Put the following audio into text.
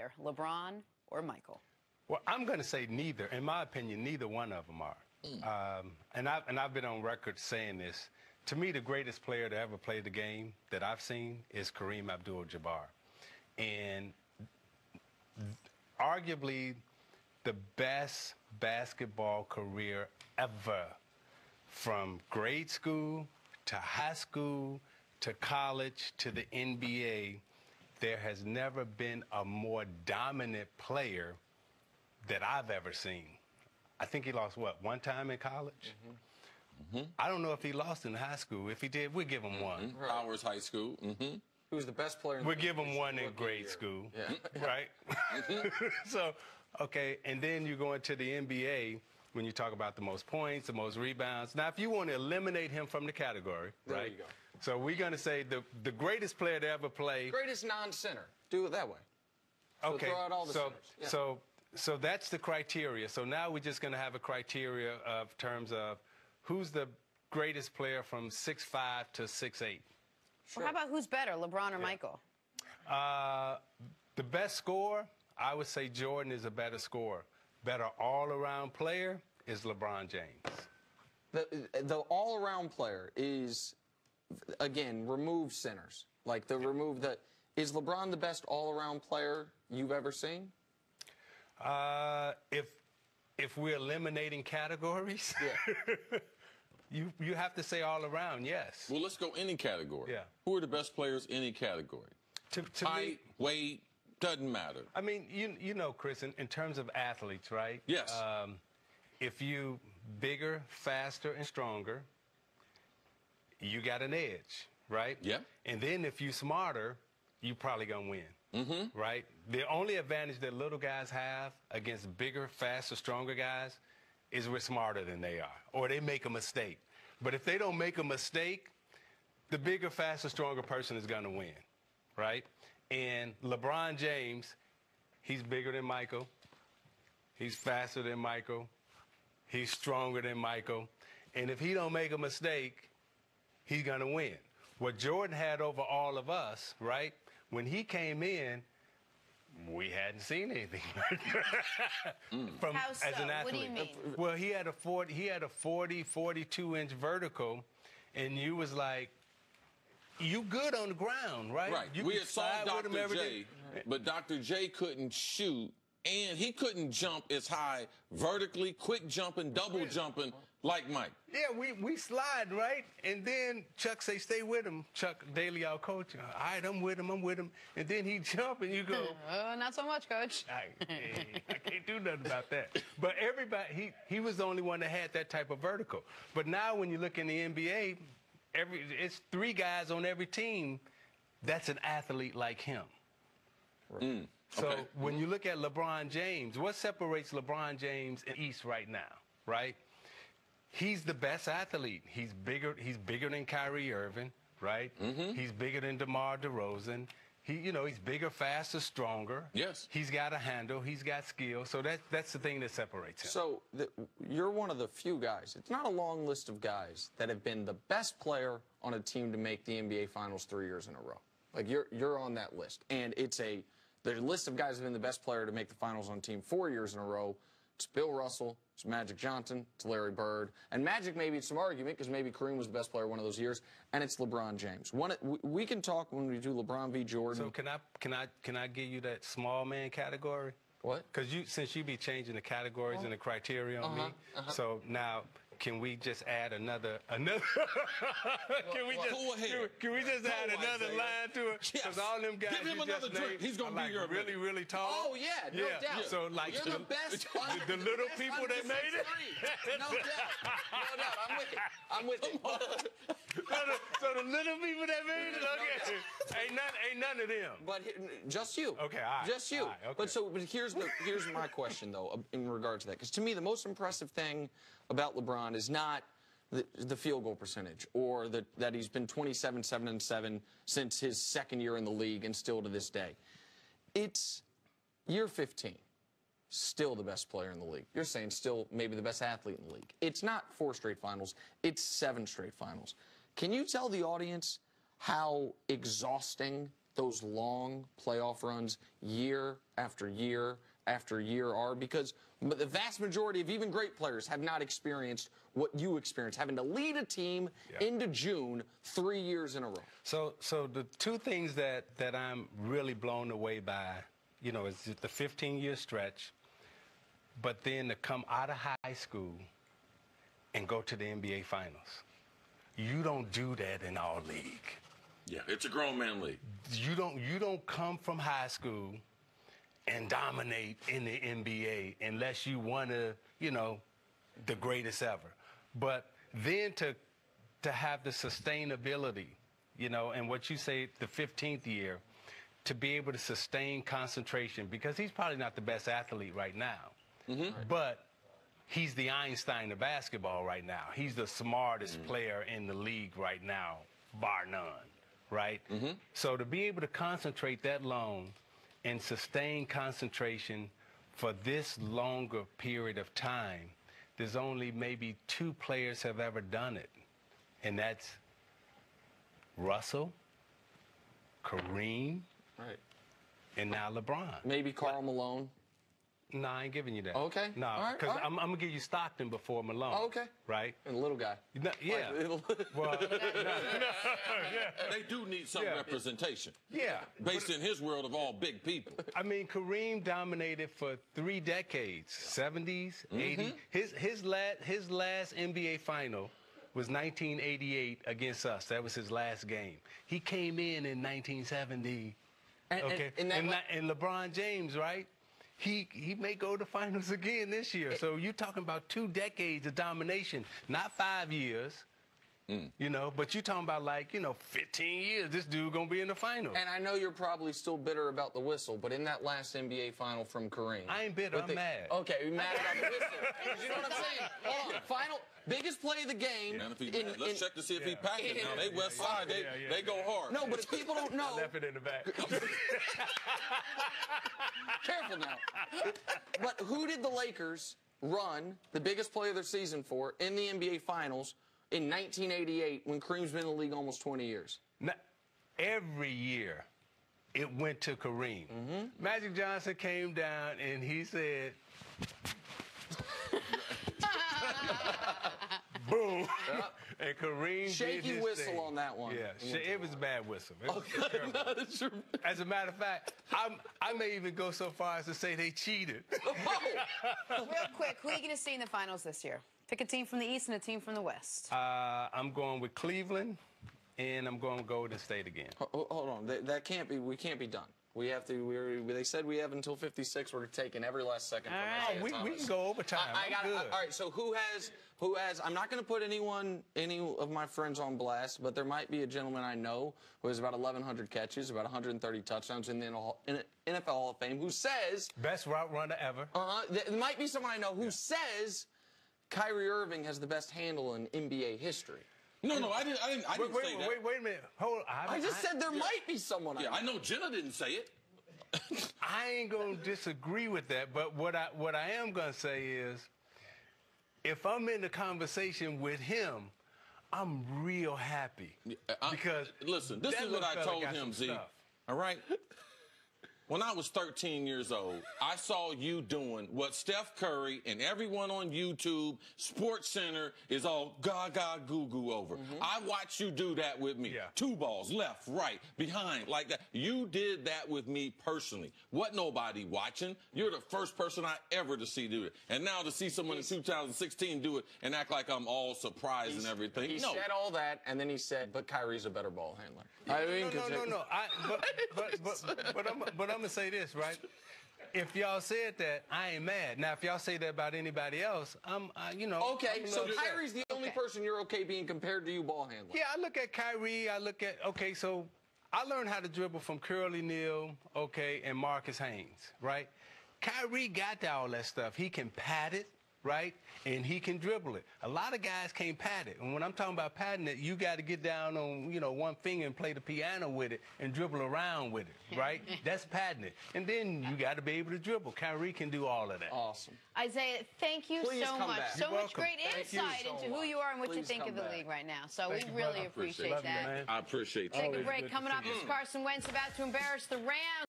player, LeBron or Michael? Well, I'm going to say neither. In my opinion, neither one of them are. And I've been on record saying this. To me, the greatest player to ever play the game that I've seen is Kareem Abdul-Jabbar. And arguably the best basketball career ever, from grade school to high school to college to the NBA. There has never been a more dominant player that I've ever seen. I think he lost, what, one time in college? I don't know if he lost in high school. If he did, we'll give him one. Powers High School. He was the best player in the We'll give him one in grade school, right? So, okay, and then you go into the NBA when you talk about the most points, the most rebounds. Now, if you want to eliminate him from the category, There right? you go. So we're going to say the greatest player to ever play. Greatest non-center. Do it that way. So Okay, throw out all the centers. Yeah. So that's the criteria. So now we're just going to have a criteria of terms of who's the greatest player from 6'5" to 6'8". Well, how about who's better, LeBron or Michael? The best scorer, I would say Jordan is a better scorer. Better all-around player is LeBron James. The all-around player is, again, remove centers. Like is LeBron the best all-around player you've ever seen? If we're eliminating categories, you have to say all around, yes. Well, let's go any category. Yeah. Who are the best players in any category? To Height, me, weight, doesn't matter. I mean, you know, Chris, in terms of athletes, right? Yes. If you bigger, faster, and stronger, you got an edge, right? Yeah. And then if you smarter, you probably gonna win. Right? The only advantage that little guys have against bigger, faster, stronger guys is we're smarter than they are, or they make a mistake. But if they don't make a mistake, the bigger, faster, stronger person is gonna win, right? And LeBron James, he's bigger than Michael. He's faster than Michael. He's stronger than Michael. And if he don't make a mistake, he's gonna win. What Jordan had over all of us, right? When he came in, we hadn't seen anything from How so? as an athlete. What do you mean? Well, he had a 42-inch vertical, and you was like, you good on the ground, right? Right. You We can had saw slide with him Dr. every J, day. but Dr. J couldn't shoot, and he couldn't jump as high vertically, quick jumping, double jumping like Mike. Yeah, we slide, right? And then Chuck say, stay with him. Chuck Daly, our coach. All right, I'm with him. And then he jump, and you go, Not so much, Coach. I can't do nothing about that. But everybody, he was the only one that had that type of vertical. But now when you look in the NBA, it's 3 guys on every team that's an athlete like him. So when you look at LeBron James, what separates LeBron James in the East right now, right? He's the best athlete. He's bigger than Kyrie Irving, right? He's bigger than DeMar DeRozan. He's bigger, faster, stronger. Yes. He's got a handle. He's got skill. So that's the thing that separates him. So you're one of the few guys. It's not a long list of guys that have been the best player on a team to make the NBA Finals 3 years in a row. Like you're on that list, and the list of guys who have been the best player to make the Finals on a team 4 years in a row. It's Bill Russell, it's Magic Johnson, it's Larry Bird, and Magic maybe it's some argument because maybe Kareem was the best player one of those years, and it's LeBron James. We can talk when we do LeBron v. Jordan. So can I give you that small man category? What? Because since you be changing the categories and the criteria on me, so now can we just add another? Can we just add another line to it? Because all them guys Give him you another just drink. named He's gonna are like be your really, really tall. Oh yeah, no doubt. So like you're the best. the little people that made it. No doubt. I'm with it. So the little people that made it, okay, ain't none of them. But just you. Okay, all right. Just you. All right, okay. But here's my question though in regard to that, because to me the most impressive thing about LeBron is not the field goal percentage or that he's been 27-7-7 since his second year in the league and still to this day. It's year 15. Still the best player in the league. You're saying still maybe the best athlete in the league. It's not 4 straight finals. It's 7 straight finals. Can you tell the audience how exhausting those long playoff runs year after year after year are, because the vast majority of even great players have not experienced what you experienced, having to lead a team into June 3 years in a row. So the two things that I'm really blown away by, you know, is the 15-year stretch, but then to come out of high school and go to the NBA Finals. You don't do that in our league. Yeah, it's a grown man league. You don't come from high school and dominate in the NBA unless you want to, you know, the greatest ever. But then to have the sustainability, you know, and what you say, the 15th year, to be able to sustain concentration, because he's probably not the best athlete right now, but he's the Einstein of basketball right now. He's the smartest player in the league right now, bar none, right? So to be able to concentrate that long and sustain concentration for this longer period of time, there's only maybe 2 players have ever done it, and that's Russell, Kareem, and now LeBron. Maybe Karl Malone. No, I ain't giving you that. Okay. No, All right, because all right. I'm going to give you Stockton before Malone. Oh, okay. Right? And the little guy. No, yeah. Well, They do need some representation. yeah. Based in his world of all big people. I mean, Kareem dominated for 3 decades, 70s, 80s. His last NBA final was 1988 against us. That was his last game. He came in 1970. And LeBron James, right? He may go to finals again this year. So you're talking about 2 decades of domination, not 5 years. You know, but you're talking about, like, you know, 15 years, this dude going to be in the finals. And I know you're probably still bitter about the whistle, but in that last NBA final from Kareem. I ain't bitter, I'm mad. Okay, you're mad about the whistle. You know what I'm saying? Hold on. Final, biggest play of the game. And let's check to see if he packed it now. They West Side, they go hard. No, but if people don't know. I left it in the back. Careful now. But who did the Lakers run the biggest play of their season for in the NBA Finals in 1988 when Kareem's been in the league almost 20 years? Now, every year, it went to Kareem. Magic Johnson came down and he said, boom. And Kareem shaky did his whistle thing. on that one. Yeah, it was a bad whistle. It was terrible. As a matter of fact, I may even go so far as to say they cheated. Real quick, who are you going to see in the finals this year? Pick a team from the East and a team from the West. I'm going with Cleveland, and I'm going with Golden State again. Hold on, that can't be. We can't be done. We have to. They said we have until 56. We're taking every last second. All from right. We can go overtime. All right. So who has? I'm not going to put any of my friends on blast, but there might be a gentleman I know who has about 1,100 catches, about 130 touchdowns in the NFL Hall of Fame, who says best route runner ever. There might be someone I know who says Kyrie Irving has the best handle in NBA history. No, I didn't say that. Wait a minute. Hold on. I just said there might be someone. I know Jenna didn't say it. I ain't gonna disagree with that, but what I am gonna say is, if I'm in the conversation with him, I'm real happy because listen, this is what I told him, Z. All right. When I was 13 years old, I saw you doing what Steph Curry and everyone on YouTube, Sports Center, is all gaga goo goo over. I watched you do that with me. 2 balls, left, right, behind, like that. You did that with me personally. What nobody watching. You're the first person I ever to see do it. And now to see someone in 2016 do it and act like I'm all surprised and everything. He said all that, and then he said, but Kyrie's a better ball handler. No. But I'm gonna say this, right? If y'all said that, I ain't mad. Now, if y'all say that about anybody else, you know. Okay, so Kyrie's the only person you're okay being compared to you ball handler. Yeah, I look at Kyrie. So I learned how to dribble from Curly Neal, and Marcus Haynes, right? Kyrie got all that stuff. He can pat it, right? And he can dribble it. A lot of guys can't pat it. And when I'm talking about patting it, you got to get down on, one finger and play the piano with it and dribble around with it, right? That's patting it. And then you got to be able to dribble. Kyrie can do all of that. Awesome. Isaiah, thank you Please so come much. back. So You're much welcome. great insight into who you are and what you think of the league right now. So we really appreciate that. I appreciate that. Take a break. Coming up is Carson Wentz about to embarrass the Rams.